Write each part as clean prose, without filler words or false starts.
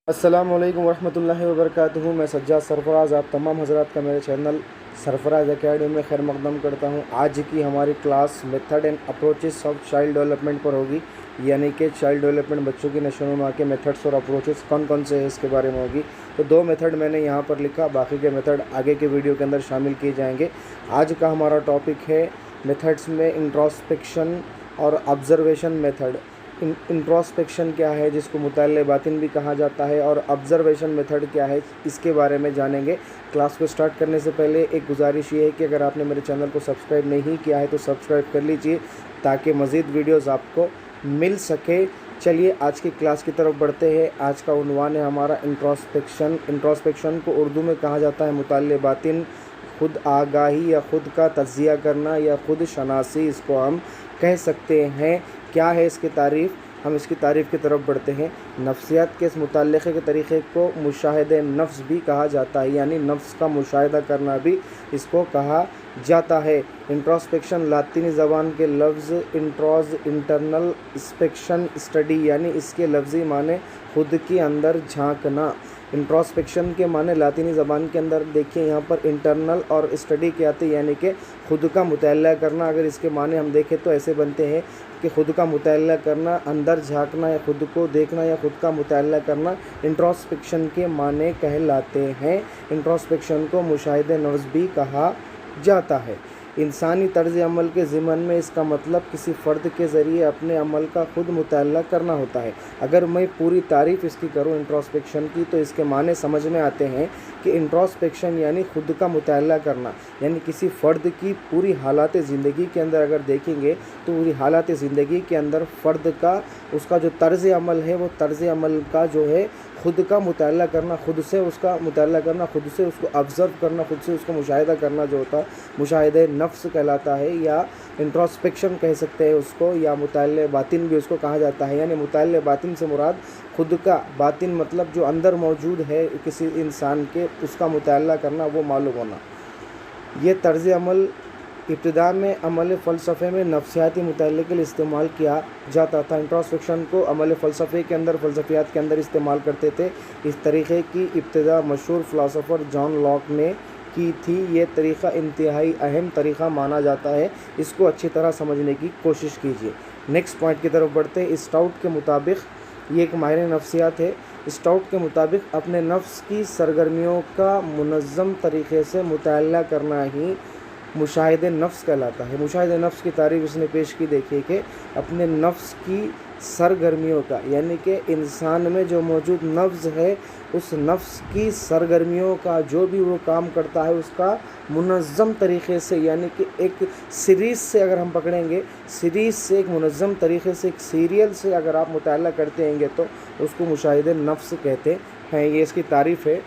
السلام علیکم ورحمۃ اللہ وبرکاتہ۔ میں سجاد سرفراز آپ تمام حضرات کا میرے چینل سرفراز اکیڈمی میں خیر مقدم کرتا ہوں۔ آج کی ہماری class method and approaches of child development پر ہوگی، یعنی کہ چائلڈ ڈیولپمنٹ بچوں کی نشو و نما کے میتھڈس اور اپروچز کون سے ہیں اس کے بارے میں ہوگی۔ تو 2 میتھڈ میں نے یہاں پر لکھا، باقی کے میتھڈ آگے کے ویڈیو کے اندر شامل کیے جائیں گے۔ آج کا ہمارا ٹاپک ہے میتھڈس میں انٹراسپیکشن اور آبزرویشن میتھڈ۔ انٹراسپیکشن کیا ہے، جس کو مطالعہ باطن بھی کہا جاتا ہے، اور آبزرویشن میتھڈ کیا ہے، اس کے بارے میں جانیں گے۔ کلاس کو سٹارٹ کرنے سے پہلے ایک گزارش یہ ہے کہ اگر آپ نے میرے چینل کو سبسکرائب نہیں کیا ہے تو سبسکرائب کر لیجئے تاکہ مزید ویڈیوز آپ کو مل سکے۔ چلیے آج کی کلاس کی طرف بڑھتے ہیں۔ آج کا عنوان ہے ہمارا انٹراسپیکشن۔ انٹراسپیکشن کو اردو میں کہا جاتا ہے مطالعہ باطن، خود آگاہی یا خود کا تجزیہ کرنا یا خود شناسی اس کو ہم کہہ سکتے ہیں۔ کیا ہے اس کی تعریف؟ ہم اس کی تعریف کی طرف بڑھتے ہیں۔ نفسیات کے اس متعلقے کے طریقے کو مشاہدہ نفس بھی کہا جاتا ہے، یعنی نفس کا مشاہدہ کرنا بھی اس کو کہا جاتا ہے۔ انٹراسپیکشن لاطینی زبان کے لفظ انٹراز انٹرنل اسپیکشن اسٹڈی، یعنی اس کے لفظی معنی خود کے اندر جھانکنا۔ انٹراسپیکشن کے معنی لاطینی زبان کے اندر دیکھیں یہاں پر انٹرنل اور اسٹڈی کے آتے، یعنی کہ خود کا مطالعہ کرنا۔ اگر اس کے معنی ہم دیکھیں تو ایسے بنتے ہیں کہ خود کا مطالعہ کرنا، اندر جھانکنا یا خود کو دیکھنا یا خود کا مطالعہ کرنا انٹراسپیکشن کے معنی کہلاتے ہیں۔ انٹراسپیکشن کو مشاہدہ نفس بھی کہا جاتا ہے۔ انسانی طرز عمل کے ضمن میں اس کا مطلب کسی فرد کے ذریعے اپنے عمل کا خود مطالعہ کرنا ہوتا ہے۔ اگر میں پوری تعریف اس کی کروں انٹراسپیکشن کی تو اس کے معنی سمجھ میں آتے ہیں کہ انٹراسپیکشن یعنی خود کا مطالعہ کرنا، یعنی کسی فرد کی پوری حالات زندگی کے اندر اگر دیکھیں گے تو پوری حالات زندگی کے اندر فرد کا اس کا جو طرز عمل ہے، وہ طرز عمل کا جو ہے خود کا مطالعہ کرنا، خود سے اس کا مطالعہ کرنا، خود سے اس کو آبزرو کرنا، خود سے اس کو مشاہدہ کرنا جو ہوتا ہے مشاہدہ نفس کہلاتا ہے، یا انٹراسپیکشن کہہ سکتے ہیں اس کو، یا مطالعہ باطن بھی اس کو کہا جاتا ہے۔ یعنی مطالعہ باطن سے مراد خود کا باطن، مطلب جو اندر موجود ہے کسی انسان کے، اس کا مطالعہ کرنا، وہ معلوم ہونا۔ یہ طرز عمل ابتدا میں عمل فلسفے میں نفسیاتی مطالعے کے لیے استعمال کیا جاتا تھا۔ انٹراسپیکشن کو عمل فلسفے کے اندر، فلسفیات کے اندر استعمال کرتے تھے۔ اس طریقے کی ابتدا مشہور فلاسفر جان لاک نے کی تھی۔ یہ طریقہ انتہائی اہم طریقہ مانا جاتا ہے، اس کو اچھی طرح سمجھنے کی کوشش کیجیے۔ نیکسٹ پوائنٹ کی طرف بڑھتے ہیں۔ اسٹاؤٹ کے مطابق، یہ ایک ماہر نفسیات ہے، اسٹاؤٹ کے مطابق اپنے نفس کی سرگرمیوں کا منظم طریقے سے مطالعہ کرنا ہی مشاہدہ نفس کہلاتا ہے۔ مشاہدہ نفس کی تعریف اس نے پیش کی، دیکھیے کہ اپنے نفس کی سرگرمیوں کا، یعنی کہ انسان میں جو موجود نفس ہے، اس نفس کی سرگرمیوں کا، جو بھی وہ کام کرتا ہے اس کا منظم طریقے سے، یعنی کہ ایک سیریز سے اگر ہم پکڑیں گے، سیریز سے ایک منظم طریقے سے، ایک سیریل سے اگر آپ مطالعہ کرتے ہیں گے تو اس کو مشاہدہ نفس کہتے ہیں۔ یہ اس کی تعریف ہے۔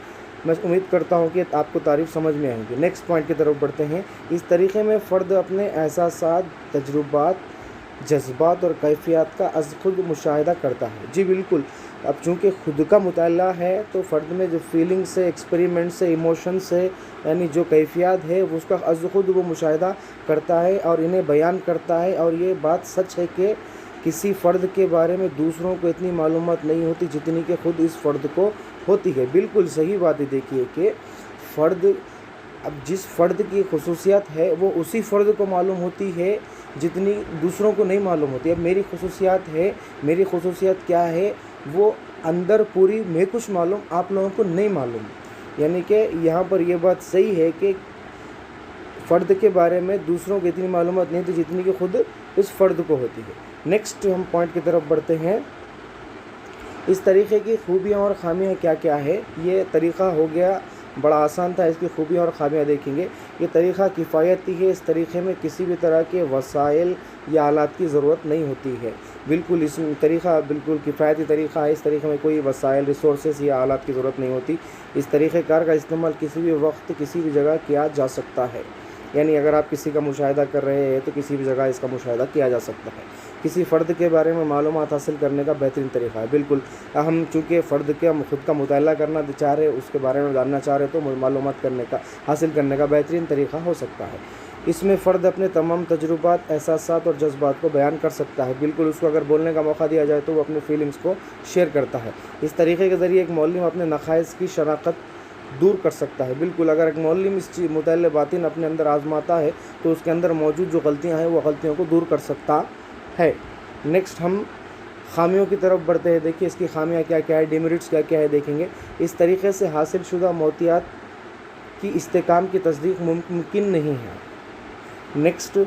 میں امید کرتا ہوں کہ آپ کو تعریف سمجھ میں آئیں گی۔ نیکسٹ پوائنٹ کی طرف بڑھتے ہیں۔ اس طریقے میں فرد اپنے احساسات، تجربات، جذبات اور کیفیات کا از خود مشاہدہ کرتا ہے۔ جی بالکل، اب چونکہ خود کا مطالعہ ہے تو فرد میں جو فیلنگس ہے، ایکسپیریمنٹس ہے، ایموشنس ہے، یعنی جو کیفیات ہے اس کا از خود وہ مشاہدہ کرتا ہے اور انہیں بیان کرتا ہے۔ اور یہ بات سچ ہے کہ کسی فرد کے بارے میں دوسروں کو اتنی معلومات نہیں ہوتی جتنی کہ خود اس فرد کو ہوتی ہے۔ بالکل صحیح بات ہے۔ دیکھیے کہ فرد، اب جس فرد کی خصوصیات ہے وہ اسی فرد کو معلوم ہوتی ہے جتنی دوسروں کو نہیں معلوم ہوتی۔ اب میری خصوصیات ہے، میری خصوصیات کیا ہے، وہ اندر پوری میں کچھ معلوم، آپ لوگوں کو نہیں معلوم۔ یعنی کہ یہاں پر یہ بات صحیح ہے کہ فرد کے بارے میں دوسروں کو اتنی معلومات نہیں ہوتی جتنی کہ خود اس فرد کو ہوتی ہے۔ نیکسٹ ہم پوائنٹ کی طرف بڑھتے ہیں۔ اس طریقے کی خوبیاں اور خامیاں کیا کیا ہے؟ یہ طریقہ ہو گیا بڑا آسان تھا، اس کی خوبیاں اور خامیاں دیکھیں گے۔ یہ طریقہ کفایتی ہے، اس طریقے میں کسی بھی طرح کے وسائل یا آلات کی ضرورت نہیں ہوتی ہے۔ بالکل اس طریقہ بالکل کفایتی طریقہ ہے، اس طریقے میں کوئی وسائل، ریسورسز یا آلات کی ضرورت نہیں ہوتی۔ اس طریقہ کار کا استعمال کسی بھی وقت، کسی بھی جگہ کیا جا سکتا ہے۔ یعنی اگر آپ کسی کا مشاہدہ کر رہے ہیں تو کسی بھی جگہ اس کا مشاہدہ کیا جا سکتا ہے۔ کسی فرد کے بارے میں معلومات حاصل کرنے کا بہترین طریقہ ہے۔ بالکل، ہم چونکہ فرد کے خود کا مطالعہ کرنا چاہ رہے، اس کے بارے میں جاننا چاہ رہے تو معلومات حاصل کرنے کا بہترین طریقہ ہو سکتا ہے۔ اس میں فرد اپنے تمام تجربات، احساسات اور جذبات کو بیان کر سکتا ہے۔ بالکل، اس کو اگر بولنے کا موقع دیا جائے تو وہ اپنے فیلنگز کو شیئر کرتا ہے۔ اس طریقے کے ذریعے ایک معلم اپنے نقائص کی شناخت دور کر سکتا ہے۔ بالکل، اگر ایک معلم اس چیز مطالعہ باطن اپنے اندر آزماتا ہے تو اس کے اندر موجود جو غلطیاں ہیں وہ غلطیوں کو دور کر سکتا ہے۔ نیکسٹ ہم خامیوں کی طرف بڑھتے ہیں۔ دیکھیے اس کی خامیاں کیا کیا ہے، ڈیمیرٹس کیا کیا ہے دیکھیں گے۔ اس طریقے سے حاصل شدہ موتیات کی استحکام کی تصدیق ممکن نہیں ہے۔ نیکسٹ،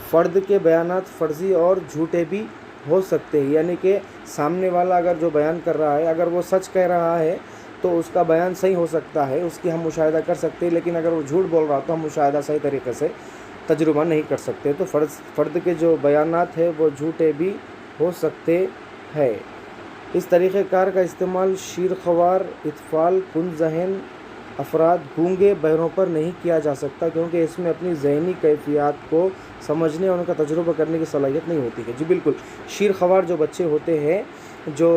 فرد کے بیانات فرضی اور جھوٹے بھی ہو سکتے ہیں، یعنی کہ سامنے والا اگر جو بیان کر رہا ہے اگر وہ سچ کہہ رہا ہے تو اس کا بیان صحیح ہو سکتا ہے، اس کی ہم مشاہدہ کر سکتے ہیں، لیکن اگر وہ جھوٹ بول رہا تو ہم مشاہدہ صحیح طریقے سے تجربہ نہیں کر سکتے۔ تو فرد کے جو بیانات ہیں وہ جھوٹے بھی ہو سکتے ہیں۔ اس طریقہ کار کا استعمال شیرخوار، اطفال، کن ذہن افراد، گونگے بہروں پر نہیں کیا جا سکتا، کیونکہ اس میں اپنی ذہنی کیفیات کو سمجھنے اور ان کا تجربہ کرنے کی صلاحیت نہیں ہوتی ہے۔ جی بالکل، شیرخوار جو بچے ہوتے ہیں، جو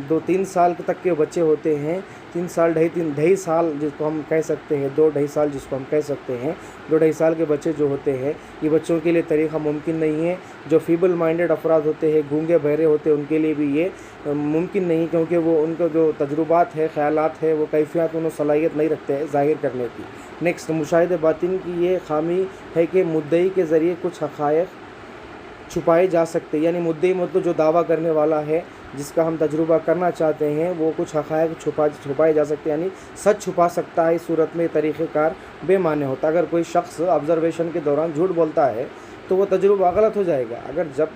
2-3 سال تک کے بچے ہوتے ہیں، 3 سال 2.5 سال جس کو ہم کہہ سکتے ہیں، 2-2.5 سال جس کو ہم کہہ سکتے ہیں، 2-2.5 سال کے بچے جو ہوتے ہیں یہ بچوں کے لیے طریقہ ممکن نہیں ہے۔ جو فیبل مائنڈڈ افراد ہوتے ہیں، گونگے بہرے ہوتے ہیں، ان کے لیے بھی یہ ممکن نہیں، کیونکہ وہ ان کو جو تجربات ہے، خیالات ہے، وہ کیفیات انہوں صلاحیت نہیں رکھتے ہیں ظاہر کرنے کی۔ نیکسٹ، مشاہدہ باطن کی یہ خامی ہے کہ مدعی کے ذریعے کچھ حقائق چھپائے جا سکتے، یعنی مدعی مطلب جو دعویٰ کرنے والا ہے، جس کا ہم تجربہ کرنا چاہتے ہیں، وہ کچھ حقائق چھپائے جا سکتے، یعنی سچ چھپا سکتا ہے۔ اس صورت میں طریقہ کار بے معنی ہوتا ہے۔ اگر کوئی شخص آبزرویشن کے دوران جھوٹ بولتا ہے تو وہ تجربہ غلط ہو جائے گا، اگر جب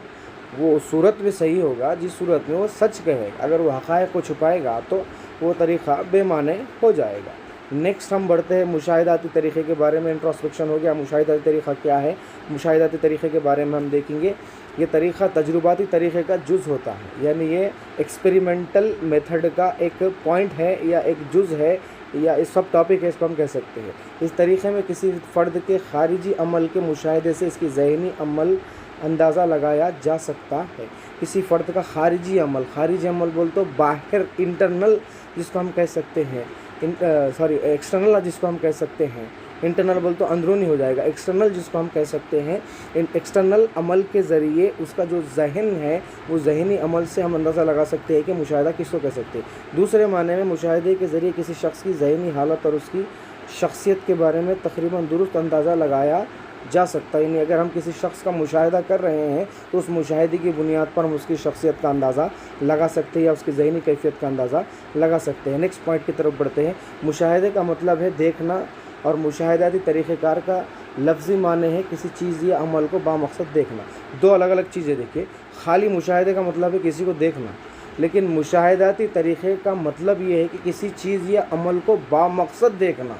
وہ صورت میں صحیح ہوگا جس صورت میں وہ سچ کہے گا۔ اگر وہ حقائق کو چھپائے گا تو وہ طریقہ بے معنی ہو جائے گا۔ نیکسٹ ہم بڑھتے ہیں مشاہداتی طریقے کے بارے میں۔ انٹروسپیکشن ہو گیا، مشاہداتی طریقہ کیا ہے؟ مشاہداتی طریقے کے بارے میں ہم دیکھیں گے۔ یہ طریقہ تجرباتی طریقے کا جز ہوتا ہے، یعنی یہ ایکسپیریمنٹل میتھڈ کا ایک پوائنٹ ہے یا ایک جز ہے یا اس سب ٹاپک ہے، اس کو ہم کہہ سکتے ہیں۔ اس طریقے میں کسی فرد کے خارجی عمل کے مشاہدے سے اس کی ذہنی عمل اندازہ لگایا جا سکتا ہے۔ کسی فرد کا خارجی عمل بول تو باہر، انٹرنل جس کو ہم کہہ سکتے ہیں، ایکسٹرنل جس کو ہم کہہ سکتے ہیں، انٹرنل بول تو اندرونی ہو جائے گا، ایکسٹرنل جس کو ہم کہہ سکتے ہیں۔ ایکسٹرنل عمل کے ذریعے اس کا جو ذہن ہے وہ ذہنی عمل سے ہم اندازہ لگا سکتے ہیں کہ مشاہدہ کس کو کہہ سکتے ہیں۔ دوسرے معنی میں مشاہدے کے ذریعے کسی شخص کی ذہنی حالت اور اس کی شخصیت کے بارے میں تقریباً درست اندازہ لگایا جا سکتا ہے، یعنی اگر ہم کسی شخص کا مشاہدہ کر رہے ہیں تو اس مشاہدے کی بنیاد پر ہم اس کی شخصیت کا اندازہ لگا سکتے ہیں یا اس کی ذہنی کیفیت کا اندازہ لگا سکتے ہیں۔ نیکسٹ پوائنٹ کی طرف بڑھتے ہیں۔ مشاہدے کا مطلب ہے دیکھنا، اور مشاہداتی طریقہ کار کا لفظی معنی ہے کسی چیز یا عمل کو بامقصد دیکھنا۔ دو الگ الگ چیزیں دیکھیے، خالی مشاہدے کا مطلب ہے کسی کو دیکھنا، لیکن مشاہداتی طریقے کا مطلب یہ ہے کہ کسی چیز یا عمل کو بامقصد دیکھنا۔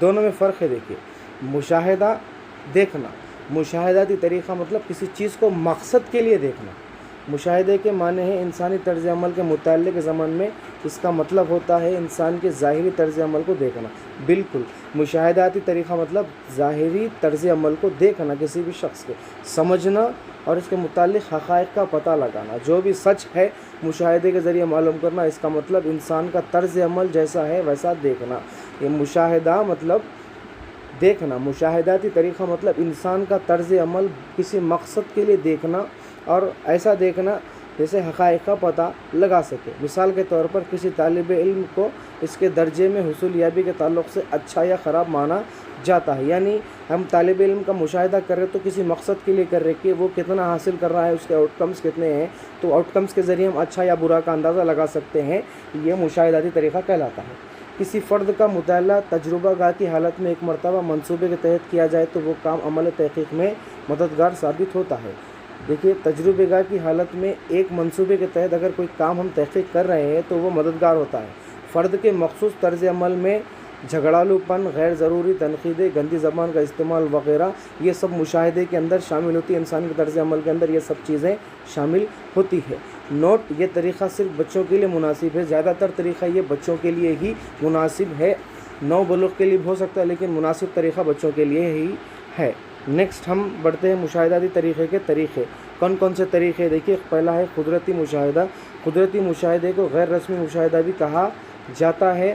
دونوں میں فرق ہے۔ دیکھیے، مشاہدہ دیکھنا، مشاہداتی طریقہ مطلب کسی چیز کو مقصد کے لیے دیکھنا۔ مشاہدے کے معنی ہے انسانی طرز عمل کے مطالعے کے ضمن میں اس کا مطلب ہوتا ہے انسان کے ظاہری طرز عمل کو دیکھنا۔ بالکل، مشاہداتی طریقہ مطلب ظاہری طرز عمل کو دیکھنا، کسی بھی شخص کے سمجھنا اور اس کے متعلق حقائق کا پتہ لگانا، جو بھی سچ ہے مشاہدے کے ذریعے معلوم کرنا۔ اس کا مطلب انسان کا طرز عمل جیسا ہے ویسا دیکھنا۔ یہ مشاہدہ مطلب دیکھنا، مشاہداتی طریقہ مطلب انسان کا طرز عمل کسی مقصد کے لیے دیکھنا اور ایسا دیکھنا جیسے حقائق کا پتہ لگا سکے۔ مثال کے طور پر کسی طالب علم کو اس کے درجے میں حصول یابی کے تعلق سے اچھا یا خراب مانا جاتا ہے، یعنی ہم طالب علم کا مشاہدہ کر رہے تو کسی مقصد کے لیے کر رہے کہ وہ کتنا حاصل کر رہا ہے، اس کے آؤٹ کمز کتنے ہیں، تو آؤٹ کمز کے ذریعے ہم اچھا یا برا کا اندازہ لگا سکتے ہیں۔ یہ مشاہداتی طریقہ کہلاتا ہے۔ کسی فرد کا مطالعہ تجربہ گاہ کی حالت میں ایک مرتبہ منصوبے کے تحت کیا جائے تو وہ کام عمل تحقیق میں مددگار ثابت ہوتا ہے۔ دیکھیے، تجربہ گاہ کی حالت میں ایک منصوبے کے تحت اگر کوئی کام ہم تحقیق کر رہے ہیں تو وہ مددگار ہوتا ہے۔ فرد کے مخصوص طرز عمل میں جھگڑالو پن، غیر ضروری تنقیدیں، گندی زبان کا استعمال وغیرہ یہ سب مشاہدے کے اندر شامل ہوتی ہے۔ انسان کے طرز عمل کے اندر یہ سب چیزیں شامل ہوتی ہے۔ نوٹ، یہ طریقہ صرف بچوں کے لیے مناسب ہے، زیادہ تر طریقہ یہ بچوں کے لیے ہی مناسب ہے۔ نو بلوغ کے لیے بھی ہو سکتا ہے لیکن مناسب طریقہ بچوں کے لیے ہی ہے۔ نیکسٹ ہم بڑھتے ہیں مشاہداتی طریقے کے طریقے۔ کون کون سے طریقے؟ دیکھیے، پہلا ہے قدرتی مشاہدہ۔ قدرتی مشاہدے کو غیر رسمی مشاہدہ بھی کہا جاتا ہے۔